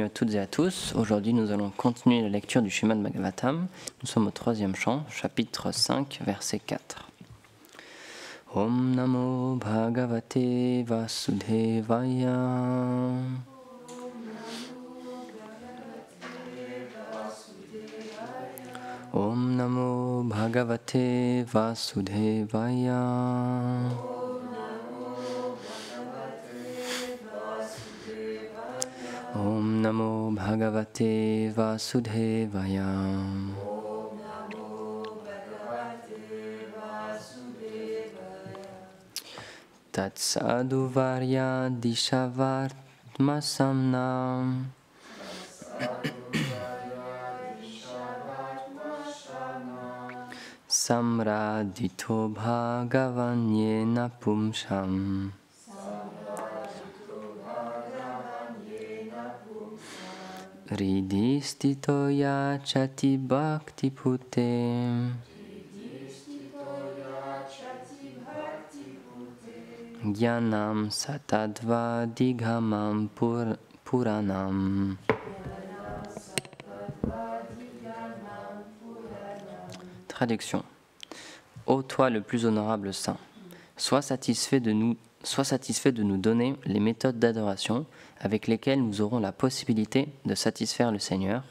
Bienvenue à toutes et à tous. Aujourd'hui, nous allons continuer la lecture du Srimad Bhagavatam. Nous sommes au 3e chant, chapitre 5, verset 4. Om Namo Bhagavate Vasudevaya. Om Namo Bhagavate Vasudevaya. Om Namo Bhagavate Vasudevaya. Tat sadhu varya dishavartma samnam. Samradhito bhagavanyena pumsham. Ridhistitoya chati bhakti pute. Gyanam satadva dighamam puranam. Traduction. Ô toi le plus honorable saint, sois satisfait de nous donner les méthodes d'adoration avec lesquelles nous aurons la possibilité de satisfaire le Seigneur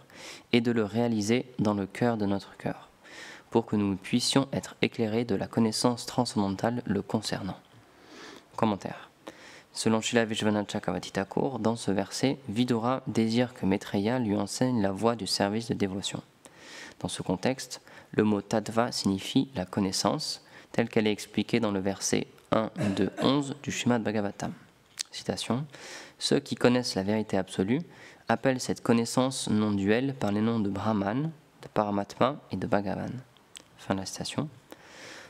et de le réaliser dans le cœur de notre cœur, pour que nous puissions être éclairés de la connaissance transcendantale le concernant. Commentaire. Selon Srila Vishwanath Chakravarti Thakur, dans ce verset, Vidura désire que Maitreya lui enseigne la voie du service de dévotion. Dans ce contexte, le mot tattva signifie la connaissance, telle qu'elle est expliquée dans le verset 1, 2, 11 du Srimad Bhagavatam. Citation. Ceux qui connaissent la vérité absolue appellent cette connaissance non duelle par les noms de Brahman, de Paramatma et de Bhagavan. Fin de la citation.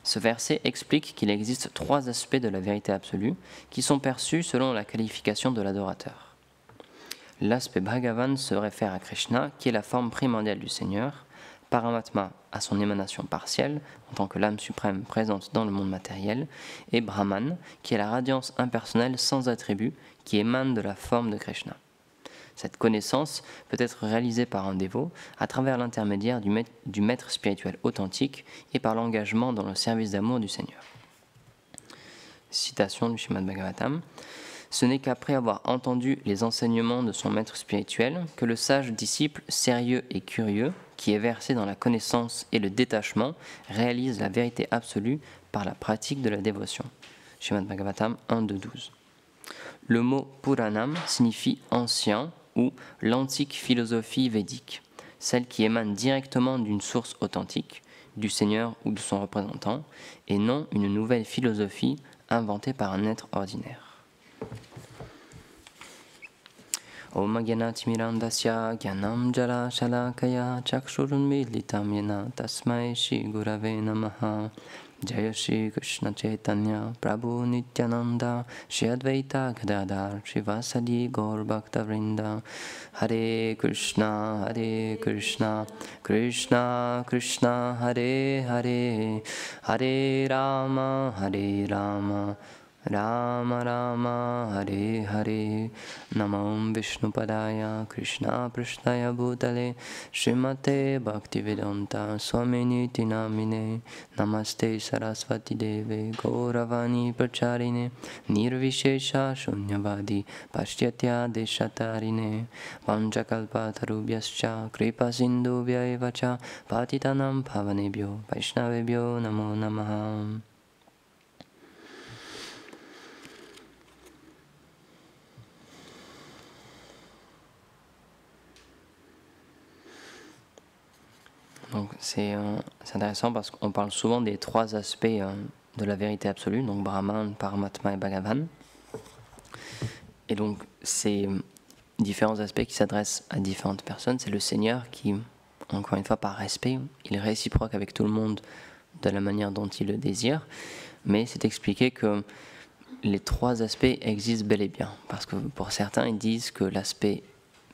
Ce verset explique qu'il existe 3 aspects de la vérité absolue qui sont perçus selon la qualification de l'adorateur. L'aspect Bhagavan se réfère à Krishna, qui est la forme primordiale du Seigneur, Paramatma à son émanation partielle, en tant que l'âme suprême présente dans le monde matériel, et Brahman, qui est la radiance impersonnelle sans attribut, qui émane de la forme de Krishna. Cette connaissance peut être réalisée par un dévot à travers l'intermédiaire du maître spirituel authentique et par l'engagement dans le service d'amour du Seigneur. Citation du Srimad Bhagavatam. Ce n'est qu'après avoir entendu les enseignements de son maître spirituel que le sage disciple sérieux et curieux, qui est versé dans la connaissance et le détachement, réalise la vérité absolue par la pratique de la dévotion. Srimad Bhagavatam 1.2.12. Le mot Puranam signifie ancien ou l'antique philosophie védique, celle qui émane directement d'une source authentique, du Seigneur ou de son représentant, et non une nouvelle philosophie inventée par un être ordinaire. Om Gyanatimirandasya Gyanam Jala Shalakaya Chakshurunmilitam Yena Tasmai Shri Gurave Namaha. Jaya Shri Krishna Chaitanya Prabhu Nityananda Shri Advaita Gadadhar Shivasadi Gaur Bhakta Vrinda. Hare Krishna Krishna Krishna Hare Hare, Hare Rama Rama Rama Hare Hare. Namam Vishnupadaya Krishna Prashnaya Bhutale Srimate Bhaktivedanta Swaminiti Namine. Namaste Saraswati Deve Gauravani Pracharine Nirvishesha Shunyavadi Pashyatya Deshatarine Vanchakalpatarubhyascha Kripa Sindhubhya Evacha Patitanam Pavanebhyo Vaishnavebhyo Namo Namaha. Donc c'est intéressant parce qu'on parle souvent des 3 aspects de la vérité absolue, donc Brahman, Paramatma et Bhagavan. Et donc ces différents aspects qui s'adressent à différentes personnes, c'est le Seigneur qui, encore une fois par respect, il est réciproque avec tout le monde de la manière dont il le désire, mais c'est expliqué que les 3 aspects existent bel et bien, parce que pour certains ils disent que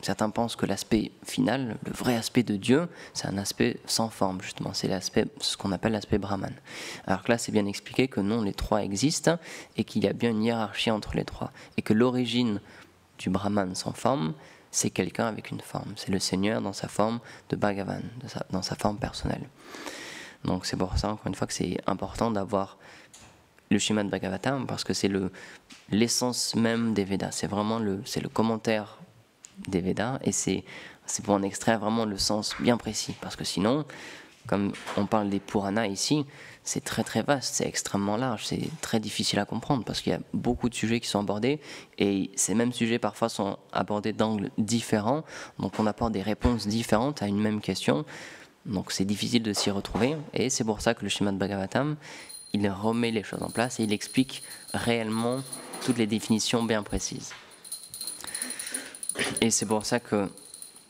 certains pensent que l'aspect final, le vrai aspect de Dieu, c'est un aspect sans forme, justement. C'est ce qu'on appelle l'aspect Brahman. Alors que là, c'est bien expliqué que non, les 3 existent et qu'il y a bien une hiérarchie entre les 3. Et que l'origine du Brahman sans forme, c'est quelqu'un avec une forme. C'est le Seigneur dans sa forme de Bhagavan, dans sa forme personnelle. Donc c'est pour ça, encore une fois, que c'est important d'avoir le Srimad Bhagavatam, parce que c'est l'essence même des Védas. C'est vraiment le commentaire des Védas, et c'est pour en extraire vraiment le sens bien précis. Parce que sinon, comme on parle des Puranas ici, c'est très très vaste, c'est extrêmement large, c'est très difficile à comprendre, parce qu'il y a beaucoup de sujets qui sont abordés, et ces mêmes sujets parfois sont abordés d'angles différents, donc on apporte des réponses différentes à une même question. Donc c'est difficile de s'y retrouver, et c'est pour ça que le Srimad Bhagavatam, il remet les choses en place et il explique réellement toutes les définitions bien précises. Et c'est pour ça que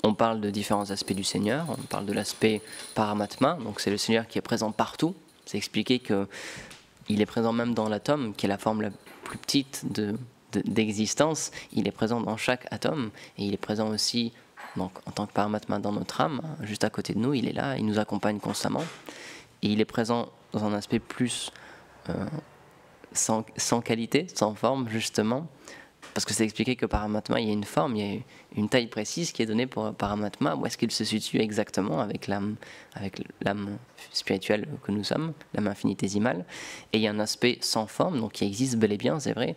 on parle de différents aspects du Seigneur. On parle de l'aspect Paramatma, donc c'est le Seigneur qui est présent partout. C'est expliqué qu'il est présent même dans l'atome, qui est la forme la plus petite d'existence. Il est présent dans chaque atome, et il est présent aussi donc, en tant que Paramatma dans notre âme, juste à côté de nous. Il est là, il nous accompagne constamment. Et il est présent dans un aspect plus sans qualité, sans forme, justement, parce que c'est expliqué que Paramatma, il y a une forme, il y a une taille précise qui est donnée pour Paramatma. Où est-ce qu'il se situe exactement avec l'âme spirituelle que nous sommes, l'âme infinitésimale. Et il y a un aspect sans forme, donc qui existe bel et bien, c'est vrai.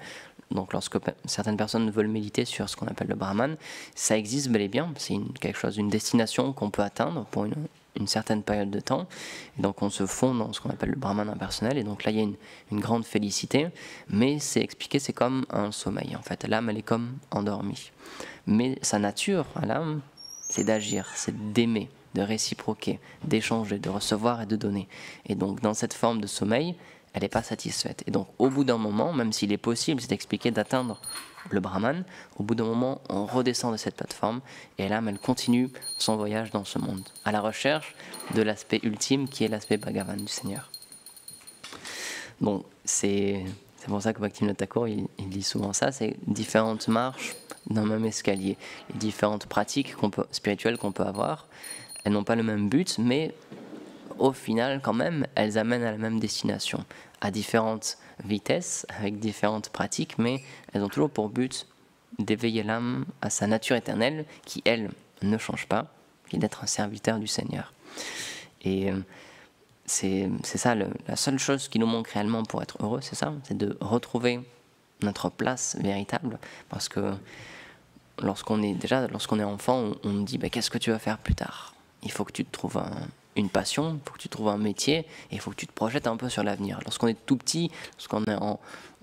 Donc lorsque certaines personnes veulent méditer sur ce qu'on appelle le Brahman, ça existe bel et bien, c'est quelque chose, une destination qu'on peut atteindre pour une certaine période de temps. Et donc on se fond dans ce qu'on appelle le Brahman impersonnel, et donc là il y a une grande félicité, mais c'est expliqué, c'est comme un sommeil en fait, l'âme elle est comme endormie. Mais sa nature à l'âme, c'est d'agir, c'est d'aimer, de réciproquer, d'échanger, de recevoir et de donner. Et donc dans cette forme de sommeil, elle n'est pas satisfaite. Et donc au bout d'un moment, même s'il est possible, c'est expliqué, d'atteindre le Brahman, au bout d'un moment, on redescend de cette plateforme, et l'âme, elle continue son voyage dans ce monde, à la recherche de l'aspect ultime qui est l'aspect Bhagavan du Seigneur. Donc c'est pour ça que Bhaktivinoda Thakur, il dit souvent ça, c'est différentes marches d'un même escalier. Les différentes pratiques spirituelles qu'on peut avoir, elles n'ont pas le même but, mais au final, quand même, elles amènent à la même destination, à différentes vitesses, avec différentes pratiques, mais elles ont toujours pour but d'éveiller l'âme à sa nature éternelle, qui, elle, ne change pas, qui est d'être un serviteur du Seigneur. Et c'est ça, la seule chose qui nous manque réellement pour être heureux, c'est ça, c'est de retrouver notre place véritable, parce que lorsqu'on est enfant, on nous dit qu'est-ce que tu vas faire plus tard? Il faut que tu te trouves une passion, il faut que tu trouves un métier, et il faut que tu te projettes un peu sur l'avenir. Lorsqu'on est tout petit, lorsqu'on est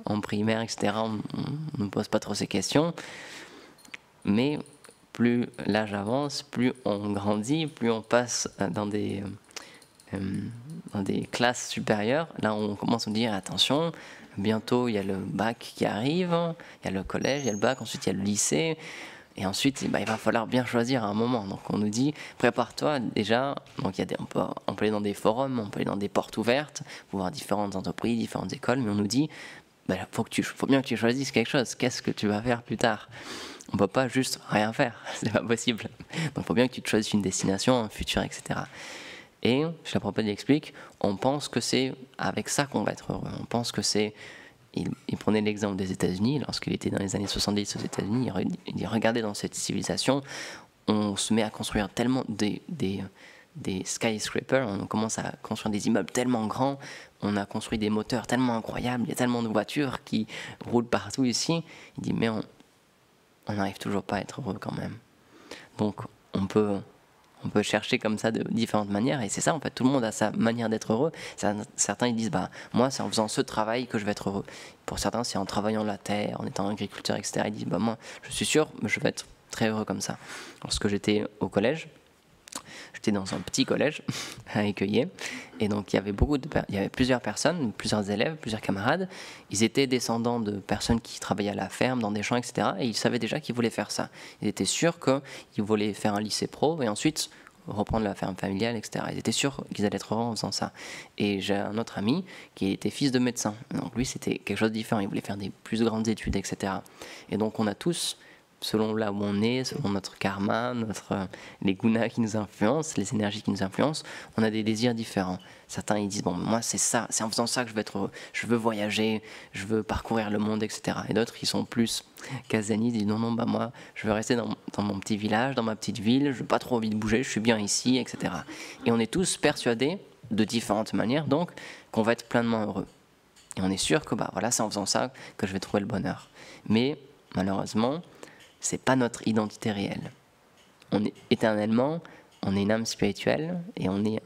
en primaire, etc., on ne pose pas trop ces questions, mais plus l'âge avance, plus on grandit, plus on passe dans des classes supérieures. Là, on commence à dire attention, bientôt il y a le bac qui arrive, il y a le collège, il y a le bac, ensuite il y a le lycée. Et ensuite, il va falloir bien choisir à un moment. Donc on nous dit, prépare-toi déjà. Donc on peut aller dans des forums, on peut aller dans des portes ouvertes, pour voir différentes entreprises, différentes écoles, mais on nous dit, faut bien que tu choisisses quelque chose. Qu'est-ce que tu vas faire plus tard? On ne peut pas juste rien faire, c'est pas possible. Donc il faut bien que tu te choisisses une destination, un futur, etc. Et, Srila Prabhupada explique, on pense que c'est avec ça qu'on va être heureux. On pense que c'est... Il prenait l'exemple des États-Unis, lorsqu'il était dans les années 70 aux États-Unis, il dit regardez, dans cette civilisation, on se met à construire tellement des skyscrapers, on commence à construire des immeubles tellement grands, on a construit des moteurs tellement incroyables, il y a tellement de voitures qui roulent partout ici. Il dit mais on n'arrive toujours pas à être heureux quand même. Donc on peut chercher comme ça de différentes manières, et c'est ça en fait, tout le monde a sa manière d'être heureux. Certains ils disent moi c'est en faisant ce travail que je vais être heureux. Pour certains c'est en travaillant la terre, en étant agriculteur, etc. Ils disent moi je suis sûr je vais être très heureux comme ça. Lorsque j'étais au collège, j'étais dans un petit collège à Écueillé, et donc il y avait plusieurs personnes, plusieurs élèves, plusieurs camarades. Ils étaient descendants de personnes qui travaillaient à la ferme, dans des champs, etc. Et ils savaient déjà qu'ils voulaient faire ça. Ils étaient sûrs qu'ils voulaient faire un lycée pro et ensuite reprendre la ferme familiale, etc. Ils étaient sûrs qu'ils allaient être heureux en faisant ça. Et j'ai un autre ami qui était fils de médecin. Donc lui, c'était quelque chose de différent. Il voulait faire des plus grandes études, etc. Et donc on a tous selon là où on est, selon notre karma, les gunas qui nous influencent, les énergies qui nous influencent, on a des désirs différents. Certains ils disent bon moi c'est ça, c'est en faisant ça que je vais être heureux, je veux voyager, je veux parcourir le monde, etc. Et d'autres qui sont plus casaniers, ils disent non bah moi je veux rester dans mon petit village, dans ma petite ville, je n'ai pas trop envie de bouger, je suis bien ici, etc. Et on est tous persuadés de différentes manières donc qu'on va être pleinement heureux. Et on est sûr que bah voilà c'est en faisant ça que je vais trouver le bonheur. Mais malheureusement c'est pas notre identité réelle. On est éternellement, on est une âme spirituelle et on est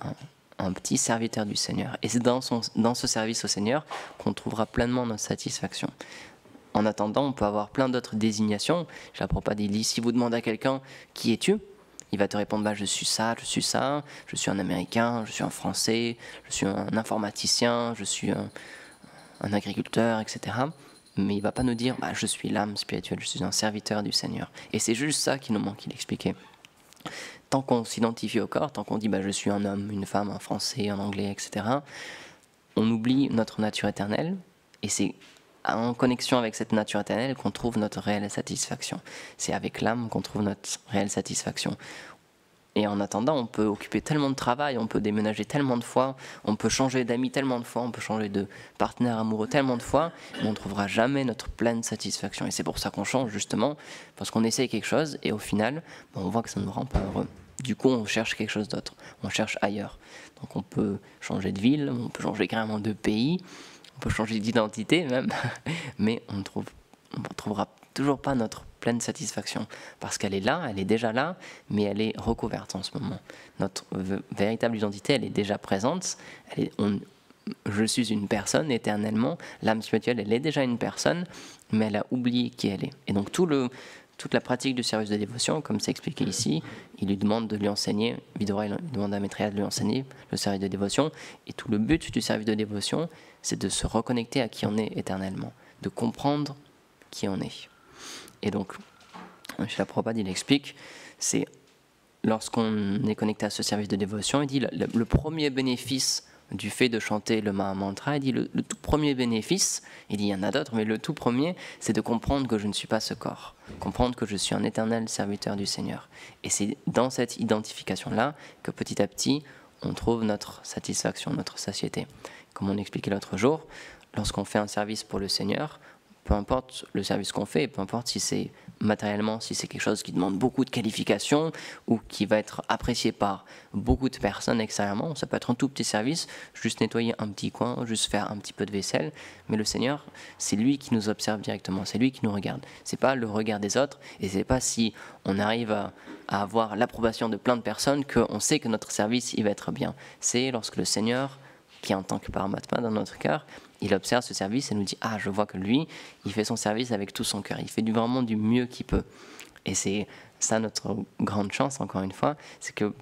un petit serviteur du Seigneur. Et c'est dans ce service au Seigneur qu'on trouvera pleinement notre satisfaction. En attendant, on peut avoir plein d'autres désignations. La Prabhupada dit, si vous demandez à quelqu'un qui es-tu, il va te répondre bah, je suis ça, je suis un Américain, je suis un Français, je suis un informaticien, je suis un agriculteur, etc. Mais il ne va pas nous dire bah, je suis l'âme spirituelle, je suis un serviteur du Seigneur. Et c'est juste ça qui nous manque, il expliquait. Tant qu'on s'identifie au corps, tant qu'on dit bah, je suis un homme, une femme, un Français, un Anglais, etc., on oublie notre nature éternelle. Et c'est en connexion avec cette nature éternelle qu'on trouve notre réelle satisfaction. C'est avec l'âme qu'on trouve notre réelle satisfaction. Et en attendant, on peut occuper tellement de travail, on peut déménager tellement de fois, on peut changer d'amis tellement de fois, on peut changer de partenaire amoureux tellement de fois, mais on ne trouvera jamais notre pleine satisfaction. Et c'est pour ça qu'on change justement, parce qu'on essaye quelque chose et au final, on voit que ça ne nous rend pas heureux. Du coup, on cherche quelque chose d'autre, on cherche ailleurs. Donc on peut changer de ville, on peut changer carrément de pays, on peut changer d'identité même, mais on ne trouvera toujours pas notre pleine satisfaction, parce qu'elle est là, elle est déjà là, mais elle est recouverte en ce moment. Notre véritable identité, elle est déjà présente, je suis une personne éternellement, l'âme spirituelle, elle est déjà une personne, mais elle a oublié qui elle est. Et donc toute la pratique du service de dévotion, comme c'est expliqué ici, il lui demande de lui enseigner, Vidura il demande à Maitreya de lui enseigner le service de dévotion, et tout le but du service de dévotion, c'est de se reconnecter à qui on est éternellement, de comprendre qui on est. Et donc, Srila Prabhupada, il explique, c'est lorsqu'on est connecté à ce service de dévotion, il dit le premier bénéfice du fait de chanter le Mahamantra, il dit le tout premier bénéfice, il dit il y en a d'autres, mais le tout premier, c'est de comprendre que je ne suis pas ce corps, comprendre que je suis un éternel serviteur du Seigneur. Et c'est dans cette identification-là que petit à petit, on trouve notre satisfaction, notre satiété. Comme on expliquait l'autre jour, lorsqu'on fait un service pour le Seigneur, peu importe le service qu'on fait, peu importe si c'est matériellement, si c'est quelque chose qui demande beaucoup de qualifications ou qui va être apprécié par beaucoup de personnes extérieurement, ça peut être un tout petit service, juste nettoyer un petit coin, juste faire un petit peu de vaisselle, mais le Seigneur, c'est lui qui nous observe directement, c'est lui qui nous regarde. C'est pas le regard des autres et c'est pas si on arrive à avoir l'approbation de plein de personnes qu'on sait que notre service il va être bien. C'est lorsque le Seigneur, qui est en tant que Paramatma dans notre cœur, il observe ce service et nous dit « Ah, je vois que lui, il fait son service avec tout son cœur. Il fait vraiment du mieux qu'il peut. » Et c'est ça notre grande chance, encore une fois, c'est que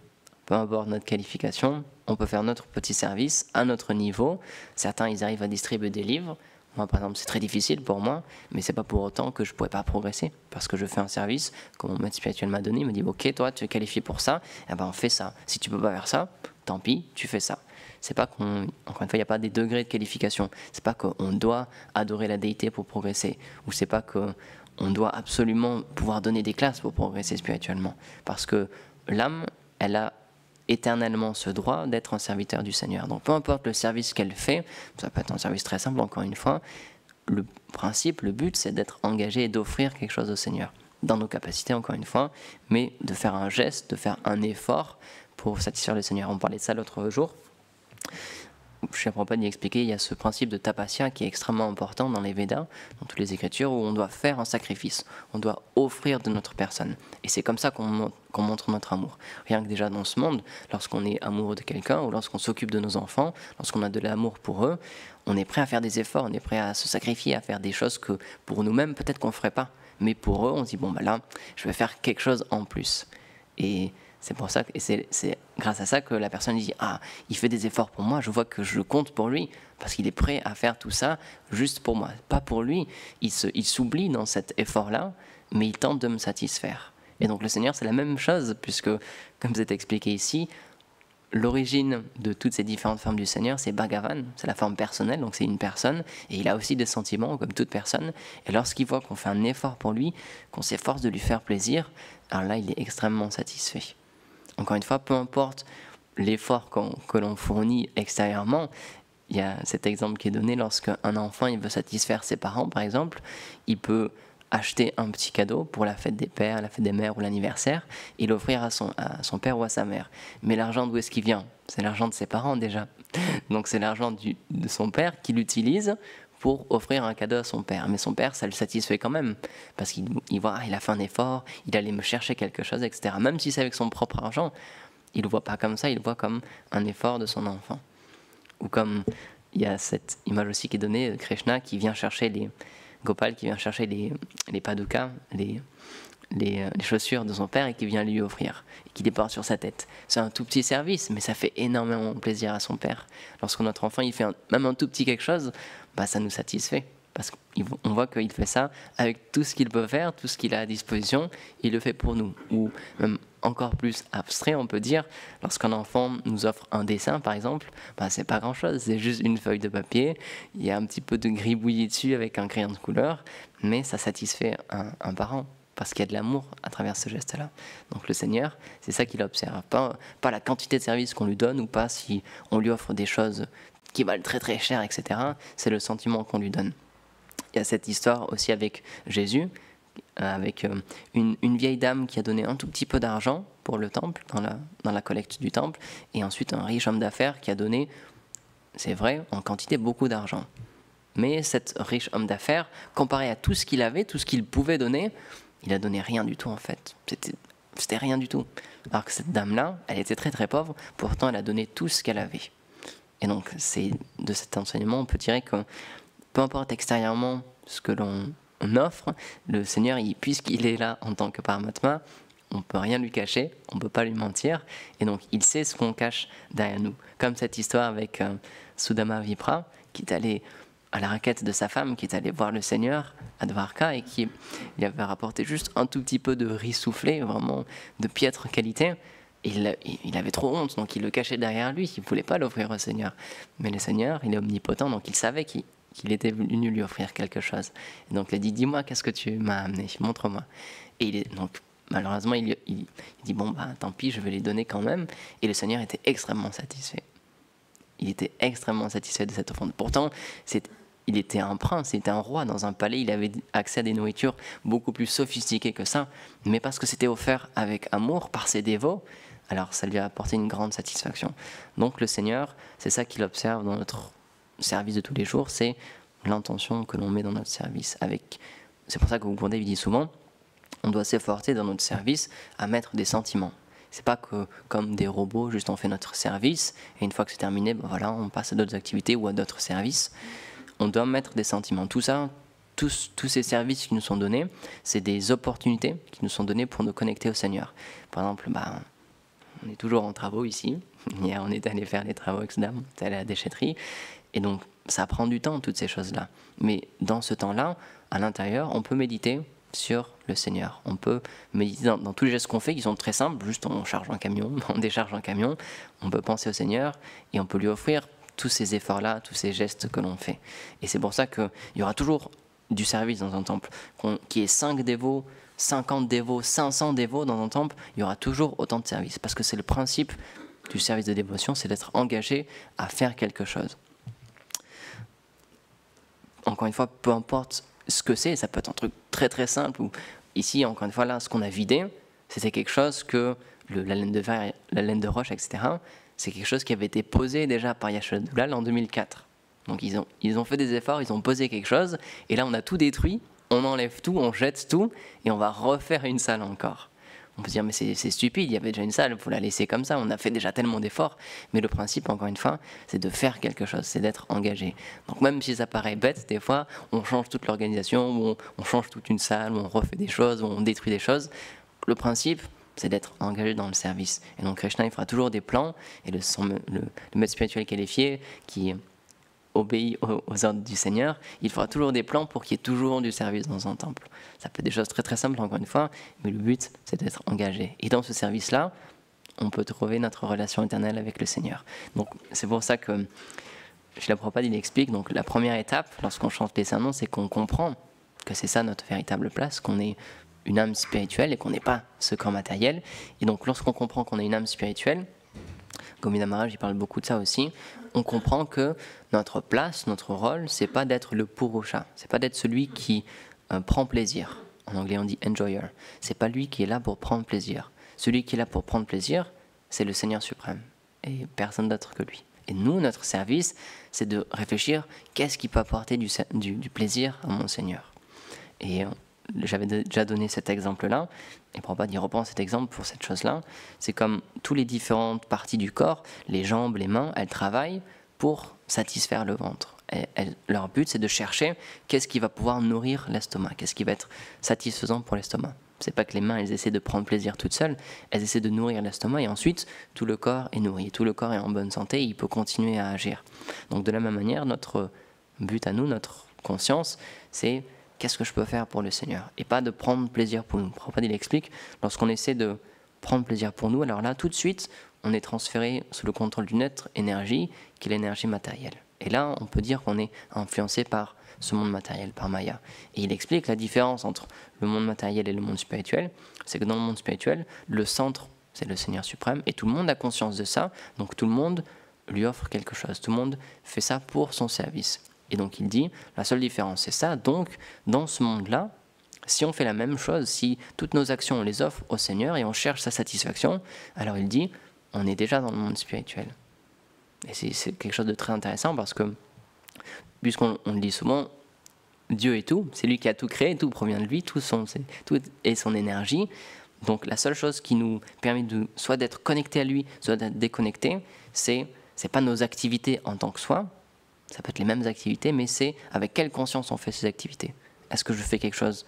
peu importe notre qualification, on peut faire notre petit service à notre niveau. Certains, ils arrivent à distribuer des livres. Moi, par exemple, c'est très difficile pour moi, mais c'est pas pour autant que je pourrais pas progresser, parce que je fais un service, comme mon maître spirituel m'a donné, il me dit « Ok, toi, tu es qualifié pour ça, eh ben, on fait ça. Si tu peux pas faire ça, tant pis, tu fais ça. » C'est pas encore une fois, il n'y a pas des degrés de qualification. C'est pas qu'on doit adorer la déité pour progresser, ou c'est pas qu'on doit absolument pouvoir donner des classes pour progresser spirituellement. Parce que l'âme, elle a éternellement ce droit d'être un serviteur du Seigneur. Donc peu importe le service qu'elle fait, ça peut être un service très simple, encore une fois, le principe, le but, c'est d'être engagé et d'offrir quelque chose au Seigneur. Dans nos capacités, encore une fois, mais de faire un geste, de faire un effort pour satisfaire le Seigneur. On parlait de ça l'autre jour. Srila Prabhupada y expliquait, il y a ce principe de tapasya qui est extrêmement important dans les Védas, dans toutes les écritures, où on doit faire un sacrifice, on doit offrir de notre personne. Et c'est comme ça qu'on montre notre amour. Rien que déjà dans ce monde, lorsqu'on est amoureux de quelqu'un, ou lorsqu'on s'occupe de nos enfants, lorsqu'on a de l'amour pour eux, on est prêt à faire des efforts, on est prêt à se sacrifier, à faire des choses que pour nous-mêmes, peut-être qu'on ne ferait pas. Mais pour eux, on se dit, bon, bah là, je vais faire quelque chose en plus. Et c'est pour ça que c'est grâce à ça que la personne dit ah, il fait des efforts pour moi, je vois que je compte pour lui parce qu'il est prêt à faire tout ça juste pour moi, pas pour lui. Il s'oublie dans cet effort-là, mais il tente de me satisfaire. Et donc le Seigneur, c'est la même chose puisque, comme c'est expliqué ici, l'origine de toutes ces différentes formes du Seigneur, c'est Bhagavan, c'est la forme personnelle, donc c'est une personne, et il a aussi des sentiments comme toute personne, et lorsqu'il voit qu'on fait un effort pour lui, qu'on s'efforce de lui faire plaisir, alors là il est extrêmement satisfait. Encore une fois, peu importe l'effort que l'on fournit extérieurement, il y a cet exemple qui est donné lorsqu'un enfant il veut satisfaire ses parents par exemple, il peut acheter un petit cadeau pour la fête des pères, la fête des mères ou l'anniversaire, et l'offrir à son père ou à sa mère. Mais l'argent d'où est-ce qu'il vient? C'est l'argent de ses parents déjà. Donc c'est l'argent de son père qu'il utilise pour offrir un cadeau à son père. Mais son père, ça le satisfait quand même, parce qu'il voit, il a fait un effort, il allait me chercher quelque chose, etc. Même si c'est avec son propre argent, il ne le voit pas comme ça, il le voit comme un effort de son enfant. Ou comme il y a cette image aussi qui est donnée, Krishna qui vient chercher Gopal qui vient chercher les padukas, les chaussures de son père et qui vient lui offrir, et qui les porte sur sa tête. C'est un tout petit service, mais ça fait énormément plaisir à son père. Lorsque notre enfant il fait même un tout petit quelque chose, bah, ça nous satisfait. Parce qu'on voit qu'il fait ça avec tout ce qu'il peut faire, tout ce qu'il a à disposition, il le fait pour nous. Ou même encore plus abstrait, on peut dire, lorsqu'un enfant nous offre un dessin, par exemple, bah, c'est pas grand-chose, c'est juste une feuille de papier, il y a un petit peu de gribouillis dessus avec un crayon de couleur, mais ça satisfait un parent, parce qu'il y a de l'amour à travers ce geste-là. Donc le Seigneur, c'est ça qu'il observe, pas la quantité de services qu'on lui donne, ou pas si on lui offre des choses qui valent très très cher, etc. C'est le sentiment qu'on lui donne. Il y a cette histoire aussi avec Jésus, avec une vieille dame qui a donné un tout petit peu d'argent pour le temple, dans la collecte du temple, et ensuite un riche homme d'affaires qui a donné, c'est vrai, en quantité beaucoup d'argent. Mais cet riche homme d'affaires, comparé à tout ce qu'il avait, tout ce qu'il pouvait donner, il a donné rien du tout en fait. C'était rien du tout. Alors que cette dame-là, elle était très très pauvre, pourtant elle a donné tout ce qu'elle avait. Et donc c'est de cet enseignement, on peut dire que peu importe extérieurement ce que l'on offre, le Seigneur, puisqu'il est là en tant que Paramatma, on ne peut rien lui cacher, on ne peut pas lui mentir, et donc il sait ce qu'on cache derrière nous. Comme cette histoire avec Sudama Vipra, qui est allé à la requête de sa femme, qui est allé voir le Seigneur à Dvarka, et qui lui avait rapporté juste un tout petit peu de riz soufflé, vraiment de piètre qualité. Il avait trop honte, donc il le cachait derrière lui, il ne voulait pas l'offrir au Seigneur. Mais le Seigneur, il est omnipotent, donc il savait qu'il était venu lui offrir quelque chose. Et donc il a dit, dis-moi, qu'est-ce que tu m'as amené, montre-moi. Et donc malheureusement, il dit, bon, bah, tant pis, je vais les donner quand même. Et le Seigneur était extrêmement satisfait. Il était extrêmement satisfait de cette offrande. Pourtant, il était un prince, il était un roi dans un palais, il avait accès à des nourritures beaucoup plus sophistiquées que ça. Mais parce que c'était offert avec amour par ses dévots, alors ça lui a apporté une grande satisfaction. Donc le Seigneur, c'est ça qu'il observe dans notre service de tous les jours, c'est l'intention que l'on met dans notre service. C'est pour ça que Gurudeva dit souvent, on doit s'efforcer dans notre service à mettre des sentiments. C'est pas que comme des robots, juste on fait notre service et une fois que c'est terminé, ben voilà, on passe à d'autres activités ou à d'autres services. On doit mettre des sentiments. Tout ça, tous ces services qui nous sont donnés, c'est des opportunités qui nous sont données pour nous connecter au Seigneur. Par exemple, on est toujours en travaux ici. Hier, on est allé faire des travaux avec Sdam, on est allé à la déchetterie. Et donc, ça prend du temps, toutes ces choses-là. Mais dans ce temps-là, à l'intérieur, on peut méditer sur le Seigneur. On peut méditer dans tous les gestes qu'on fait, qui sont très simples. Juste, on charge un camion, on décharge un camion. On peut penser au Seigneur et on peut lui offrir tous ces efforts-là, tous ces gestes que l'on fait. Et c'est pour ça qu'il y aura toujours du service dans un temple. Qu'il y ait 5 dévots, 50 dévots, 500 dévots dans un temple, il y aura toujours autant de service. Parce que c'est le principe du service de dévotion, c'est d'être engagé à faire quelque chose. Encore une fois, peu importe ce que c'est, ça peut être un truc très très simple. Ici, encore une fois, là, ce qu'on a vidé, c'était quelque chose que la laine de verre, la laine de roche, etc., c'est quelque chose qui avait été posé déjà par Yashoda Doulal en 2004. Donc ils ont fait des efforts, ils ont posé quelque chose, et là on a tout détruit, on enlève tout, on jette tout, et on va refaire une salle encore. On peut dire mais c'est stupide, il y avait déjà une salle, il faut la laisser comme ça, on a fait déjà tellement d'efforts. Mais le principe, encore une fois, c'est de faire quelque chose, c'est d'être engagé. Donc même si ça paraît bête, des fois, on change toute l'organisation, on change toute une salle, on refait des choses, on détruit des choses. Le principe, c'est d'être engagé dans le service. Et donc Krishna, il fera toujours des plans, et le maître spirituel qualifié qui obéit aux ordres du Seigneur, il fera toujours des plans pour qu'il y ait toujours du service dans un temple. Ça peut être des choses très très simples, encore une fois, mais le but, c'est d'être engagé. Et dans ce service-là, on peut trouver notre relation éternelle avec le Seigneur. Donc c'est pour ça que Srila Prabhupada il explique, donc la première étape lorsqu'on chante les saints noms, c'est qu'on comprend que c'est ça notre véritable place, qu'on est une âme spirituelle et qu'on n'est pas ce corps matériel. Et donc lorsqu'on comprend qu'on est une âme spirituelle, Gomina Maharaj il parle beaucoup de ça aussi, on comprend que notre place, notre rôle, c'est pas d'être le purusha, c'est pas d'être celui qui prend plaisir. En anglais on dit enjoyer. C'est pas lui qui est là pour prendre plaisir. Celui qui est là pour prendre plaisir, c'est le Seigneur suprême et personne d'autre que lui. Et nous, notre service, c'est de réfléchir qu'est-ce qui peut apporter du plaisir à mon Seigneur. Et j'avais déjà donné cet exemple-là, et Prabhupada y reprend cet exemple pour cette chose-là. C'est comme toutes les différentes parties du corps, les jambes, les mains, elles travaillent pour satisfaire le ventre. Leur but, c'est de chercher qu'est-ce qui va pouvoir nourrir l'estomac, qu'est-ce qui va être satisfaisant pour l'estomac. C'est pas que les mains, elles essaient de prendre plaisir toutes seules, elles essaient de nourrir l'estomac et ensuite tout le corps est nourri, tout le corps est en bonne santé et il peut continuer à agir. Donc de la même manière, notre but à nous, notre conscience, c'est qu'est-ce que je peux faire pour le Seigneur et pas de prendre plaisir pour nous. Prabhupada il explique, lorsqu'on essaie de prendre plaisir pour nous, alors là tout de suite on est transféré sous le contrôle d'une autre énergie qui est l'énergie matérielle. Et là on peut dire qu'on est influencé par ce monde matériel, par Maya. Et il explique la différence entre le monde matériel et le monde spirituel, c'est que dans le monde spirituel, le centre, c'est le Seigneur suprême, et tout le monde a conscience de ça, donc tout le monde lui offre quelque chose, tout le monde fait ça pour son service. Et donc il dit, la seule différence c'est ça, donc dans ce monde-là, si on fait la même chose, si toutes nos actions on les offre au Seigneur et on cherche sa satisfaction, alors il dit, on est déjà dans le monde spirituel. Et c'est quelque chose de très intéressant parce que puisqu'on le dit souvent, Dieu est tout, c'est lui qui a tout créé, tout provient de lui, tout est son énergie. Donc la seule chose qui nous permet soit d'être connecté à lui, soit d'être déconnecté, c'est pas nos activités en tant que soi, ça peut être les mêmes activités, mais c'est avec quelle conscience on fait ces activités. Est-ce que je fais quelque chose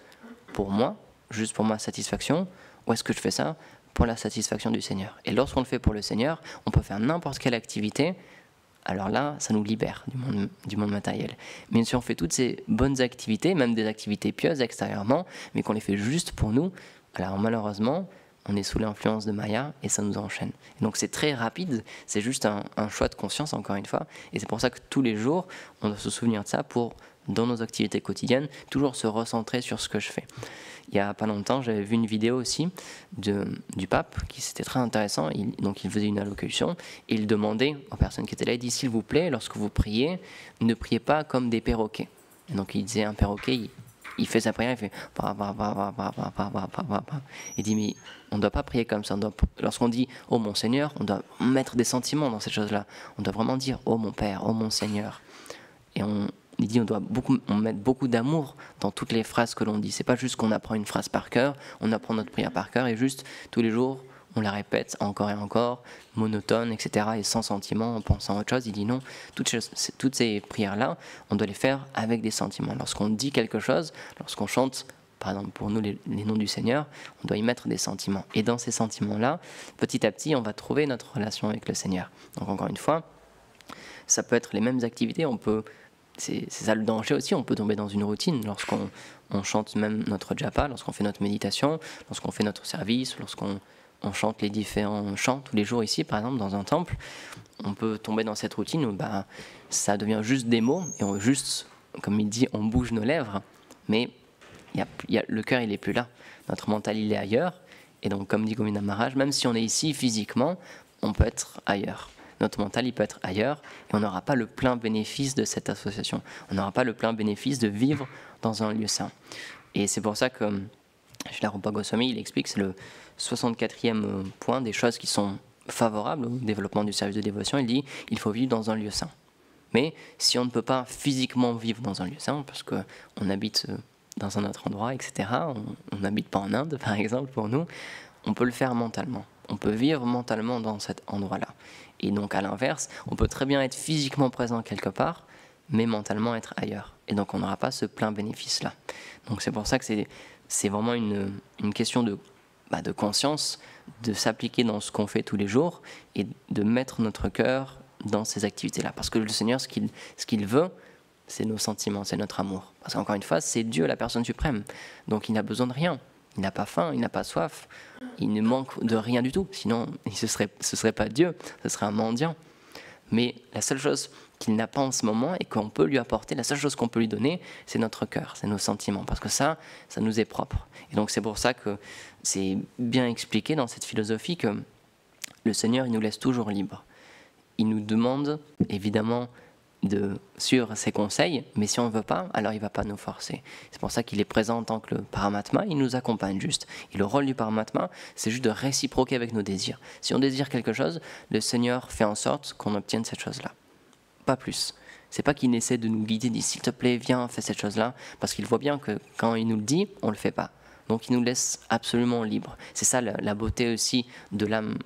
pour moi, juste pour ma satisfaction, ou est-ce que je fais ça pour la satisfaction du Seigneur? Et lorsqu'on le fait pour le Seigneur, on peut faire n'importe quelle activité. Alors là, ça nous libère du monde matériel. Mais si on fait toutes ces bonnes activités, même des activités pieuses extérieurement, mais qu'on les fait juste pour nous, alors malheureusement, on est sous l'influence de Maya et ça nous enchaîne. Et donc c'est très rapide, c'est juste un choix de conscience encore une fois. Et c'est pour ça que tous les jours, on doit se souvenir de ça pour, dans nos activités quotidiennes, toujours se recentrer sur ce que je fais. Il n'y a pas longtemps, j'avais vu une vidéo aussi du pape, qui c'était très intéressant. Donc il faisait une allocution et il demandait aux personnes qui étaient là, il dit s'il vous plaît, lorsque vous priez, ne priez pas comme des perroquets. Et donc il disait un perroquet, il fait sa prière, il fait il dit mais on ne doit pas prier comme ça. Lorsqu'on dit oh mon Seigneur, on doit mettre des sentiments dans ces choses-là. On doit vraiment dire oh mon Père, oh mon Seigneur. Et il dit on met beaucoup d'amour dans toutes les phrases que l'on dit. C'est pas juste qu'on apprend une phrase par cœur, on apprend notre prière par cœur et juste tous les jours on la répète encore et encore, monotone, etc. et sans sentiment, en pensant à autre chose. Il dit non, toutes ces prières-là, on doit les faire avec des sentiments. Lorsqu'on dit quelque chose, lorsqu'on chante, par exemple pour nous les noms du Seigneur, on doit y mettre des sentiments. Et dans ces sentiments-là, petit à petit, on va trouver notre relation avec le Seigneur. Donc encore une fois, ça peut être les mêmes activités, c'est ça le danger aussi, on peut tomber dans une routine lorsqu'on chante même notre japa, lorsqu'on fait notre méditation, lorsqu'on fait notre service, lorsqu'on chante les différents chants tous les jours ici, par exemple, dans un temple, on peut tomber dans cette routine où ça devient juste des mots, et comme il dit, on bouge nos lèvres, mais le cœur, il n'est plus là. Notre mental, il est ailleurs, et donc, comme dit Gomina Maharaj, même si on est ici physiquement, on peut être ailleurs. Notre mental, il peut être ailleurs, et on n'aura pas le plein bénéfice de cette association. On n'aura pas le plein bénéfice de vivre dans un lieu saint. Et c'est pour ça que Srila Rupa Goswami, il explique, c'est le 64e point des choses qui sont favorables au développement du service de dévotion. Il dit il faut vivre dans un lieu saint. Mais si on ne peut pas physiquement vivre dans un lieu saint, parce qu'on habite dans un autre endroit, etc., on n'habite pas en Inde, par exemple, pour nous, on peut le faire mentalement. On peut vivre mentalement dans cet endroit-là. Et donc, à l'inverse, on peut très bien être physiquement présent quelque part, mais mentalement être ailleurs. Et donc, on n'aura pas ce plein bénéfice-là. Donc, c'est pour ça que c'est vraiment une question de conscience, de s'appliquer dans ce qu'on fait tous les jours et de mettre notre cœur dans ces activités-là. Parce que le Seigneur, ce qu'il veut, c'est nos sentiments, c'est notre amour. Parce qu'encore une fois, c'est Dieu, la personne suprême. Donc, il n'a besoin de rien. il n'a pas faim, il n'a pas soif, il ne manque de rien du tout, sinon ce serait pas Dieu, ce serait un mendiant. Mais la seule chose qu'il n'a pas en ce moment et qu'on peut lui apporter, la seule chose qu'on peut lui donner, c'est notre cœur, c'est nos sentiments, parce que ça nous est propre. Et donc c'est pour ça que c'est bien expliqué dans cette philosophie que le Seigneur, il nous laisse toujours libres. Il nous demande évidemment de suivre ses conseils, mais si on ne veut pas, alors il ne va pas nous forcer. C'est pour ça qu'il est présent en tant que le Paramatma, il nous accompagne juste. Et le rôle du Paramatma, c'est juste de réciproquer avec nos désirs. Si on désire quelque chose, le Seigneur fait en sorte qu'on obtienne cette chose-là. Pas plus. C'est pas qu'il essaie de nous guider, dit s'il te plaît, viens, fais cette chose-là, parce qu'il voit bien que quand il nous le dit, on ne le fait pas. Donc il nous laisse absolument libres. C'est ça la beauté aussi de l'âme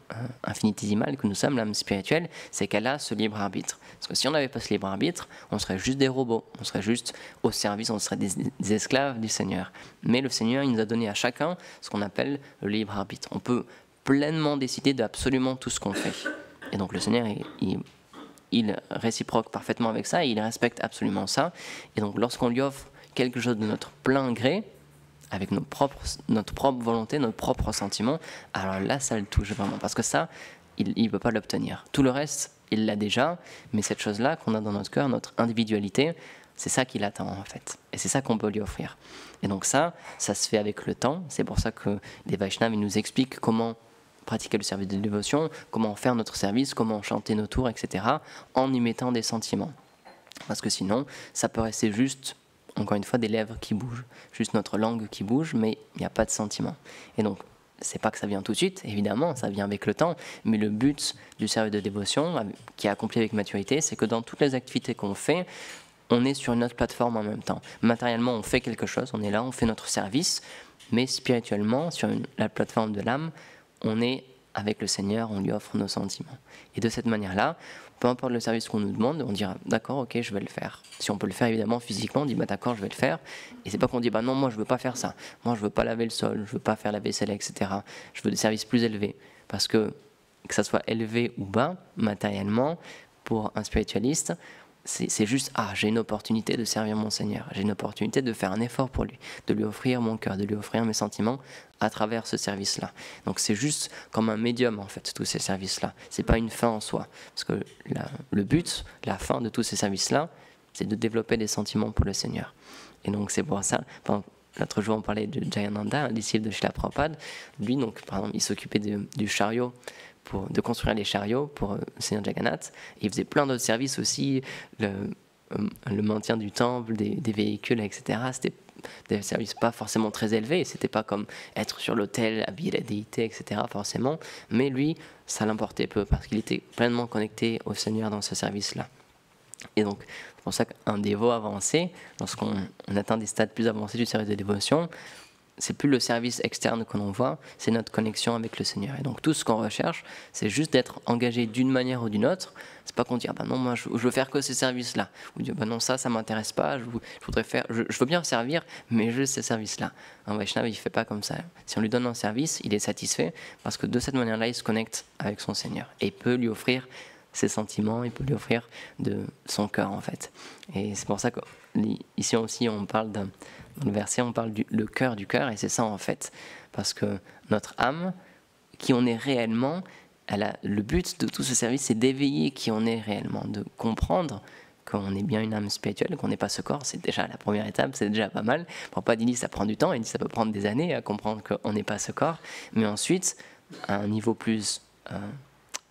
infinitésimale que nous sommes, l'âme spirituelle, c'est qu'elle a ce libre arbitre. Parce que si on n'avait pas ce libre arbitre, on serait juste des robots, on serait juste au service, on serait des esclaves du Seigneur. Mais le Seigneur, il nous a donné à chacun ce qu'on appelle le libre arbitre. On peut pleinement décider d'absolument tout ce qu'on fait. Et donc le Seigneur, il réciproque parfaitement avec ça, et il respecte absolument ça. Et donc lorsqu'on lui offre quelque chose de notre plein gré, avec notre propre volonté, notre propre sentiment, alors là, ça le touche vraiment. Parce que ça, il ne peut pas l'obtenir. Tout le reste, il l'a déjà, mais cette chose-là qu'on a dans notre cœur, notre individualité, c'est ça qu'il attend en fait. Et c'est ça qu'on peut lui offrir. Et donc ça se fait avec le temps. C'est pour ça que les Vaishnavas nous expliquent comment pratiquer le service de dévotion, comment faire notre service, comment chanter nos tours, etc., en y mettant des sentiments. Parce que sinon, ça peut rester juste, encore une fois, des lèvres qui bougent, juste notre langue qui bouge, mais il n'y a pas de sentiment. Et donc, c'est pas que ça vient tout de suite, évidemment, ça vient avec le temps, mais le but du service de dévotion, qui est accompli avec maturité, c'est que dans toutes les activités qu'on fait, on est sur une autre plateforme en même temps. Matériellement, on fait quelque chose, on est là, on fait notre service, mais spirituellement, sur la plateforme de l'âme, on est avec le Seigneur, on lui offre nos sentiments. Et de cette manière-là, peu importe le service qu'on nous demande, on dira d'accord, ok, je vais le faire. Si on peut le faire évidemment physiquement, on dit bah d'accord, je vais le faire. Et c'est pas qu'on dit bah non, moi je veux pas faire ça. Moi je veux pas laver le sol, je veux pas faire la vaisselle, etc. Je veux des services plus élevés. Parce que ça soit élevé ou bas, matériellement, pour un spiritualiste, c'est juste, j'ai une opportunité de servir mon Seigneur, j'ai une opportunité de faire un effort pour lui, de lui offrir mon cœur, de lui offrir mes sentiments à travers ce service-là. Donc c'est juste comme un médium en fait, tous ces services-là. C'est pas une fin en soi, parce que le but, la fin de tous ces services-là, c'est de développer des sentiments pour le Seigneur. Et donc c'est pour ça, l'autre jour on parlait de Jayananda, un disciple de Srila Prabhupada. Lui, donc, par exemple, il s'occupait du chariot, de construire les chariots pour le Seigneur Jagannath. Et il faisait plein d'autres services aussi, le maintien du temple, des véhicules, etc. C'était des services pas forcément très élevés, c'était pas comme être sur l'autel, habiller la déité, etc. forcément, mais lui, ça l'importait peu, parce qu'il était pleinement connecté au Seigneur dans ce service-là. Et donc, c'est pour ça qu'un dévot avancé, lorsqu'on atteint des stades plus avancés du service de dévotion, c'est plus le service externe que l'on voit, c'est notre connexion avec le Seigneur. Et donc tout ce qu'on recherche, c'est juste d'être engagé d'une manière ou d'une autre. C'est pas qu'on dit bah non, moi je veux faire que ces services-là, ou dire bah non, ça m'intéresse pas, je veux bien servir, mais juste ces services-là. Un Vaishnava, il fait pas comme ça. Si on lui donne un service, il est satisfait parce que de cette manière-là, il se connecte avec son Seigneur et il peut lui offrir ses sentiments, il peut lui offrir de son cœur en fait. Et c'est pour ça qu'ici aussi on parle dans le verset, on parle le cœur du cœur, et c'est ça en fait. Parce que notre âme, qui on est réellement, le but de tout ce service, c'est d'éveiller qui on est réellement, de comprendre qu'on est bien une âme spirituelle, qu'on n'est pas ce corps. C'est déjà la première étape, c'est déjà pas mal. Prabhupada dit ça prend du temps, il dit ça peut prendre des années à comprendre qu'on n'est pas ce corps. Mais ensuite, à un niveau plus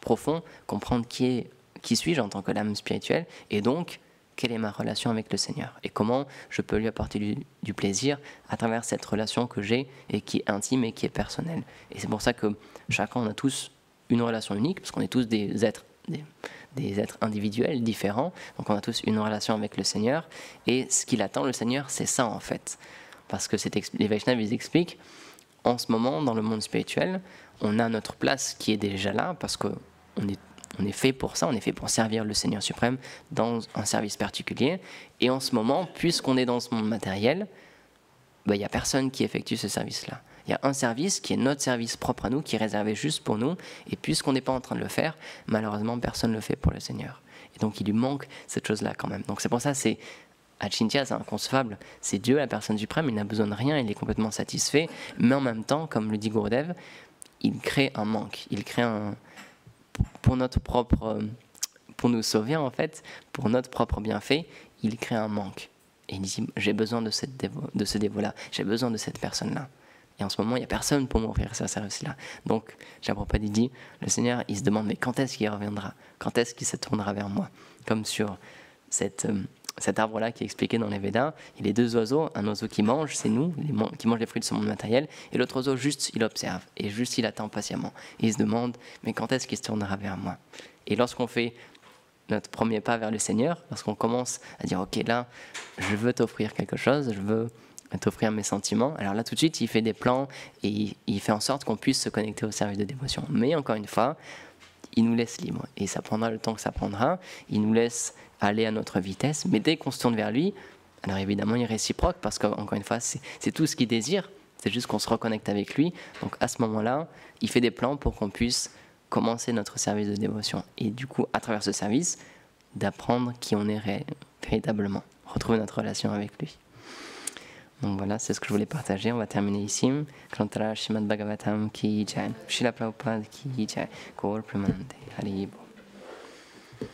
profond, comprendre qui suis-je en tant que l'âme spirituelle, et donc quelle est ma relation avec le Seigneur et comment je peux lui apporter du plaisir à travers cette relation que j'ai et qui est intime et qui est personnelle. Et c'est pour ça que chacun, on a tous une relation unique, parce qu'on est tous des êtres individuels, différents, donc on a tous une relation avec le Seigneur, et ce qu'il attend, le Seigneur, c'est ça en fait. Parce que les Vaishnavas, ils expliquent, en ce moment, dans le monde spirituel, on a notre place qui est déjà là, parce qu'on est fait pour ça, on est fait pour servir le Seigneur suprême dans un service particulier. Et en ce moment, puisqu'on est dans ce monde matériel, il n'y a personne qui effectue ce service-là. Il y a un service qui est notre service propre à nous, qui est réservé juste pour nous. Et puisqu'on n'est pas en train de le faire, malheureusement, personne ne le fait pour le Seigneur. Et donc, il lui manque cette chose-là quand même. Donc, c'est pour ça, c'est Achintya, c'est inconcevable. C'est Dieu, la personne suprême, il n'a besoin de rien, il est complètement satisfait. Mais en même temps, comme le dit Gurudev, il crée un manque. Il crée pour notre propre, pour nous sauver en fait, pour notre propre bienfait, il crée un manque. Et il dit, j'ai besoin de ce dévot-là, j'ai besoin de cette personne-là. Et en ce moment, il n'y a personne pour m'offrir ce service-là. Donc, Prabhupada dit, le Seigneur, il se demande, mais quand est-ce qu'il reviendra? Quand est-ce qu'il se tournera vers moi? Comme sur cet arbre-là qui est expliqué dans les Védas, il y a deux oiseaux, un oiseau qui mange, c'est nous, qui mange les fruits de ce monde matériel, et l'autre oiseau, juste, il observe, et juste, il attend patiemment. Et il se demande, mais quand est-ce qu'il se tournera vers moi? Et lorsqu'on fait notre premier pas vers le Seigneur, lorsqu'on commence à dire, ok, là, je veux t'offrir quelque chose, je veux t'offrir mes sentiments. Alors là, tout de suite, il fait des plans et il fait en sorte qu'on puisse se connecter au service de dévotion. Mais encore une fois, il nous laisse libre. Et ça prendra le temps que ça prendra. Il nous laisse aller à notre vitesse. Mais dès qu'on se tourne vers lui, alors évidemment, il est réciproque parce qu'encore une fois, c'est tout ce qu'il désire. C'est juste qu'on se reconnecte avec lui. Donc à ce moment-là, il fait des plans pour qu'on puisse commencer notre service de dévotion. Et du coup, à travers ce service, d'apprendre qui on est véritablement. Retrouver notre relation avec lui. Donc voilà, c'est ce que je voulais partager. On va terminer ici. Krantara Shrimad Bhagavatam ki jai. Srila Prabhupada ki jai. Gaur Premanande. Hari Bol.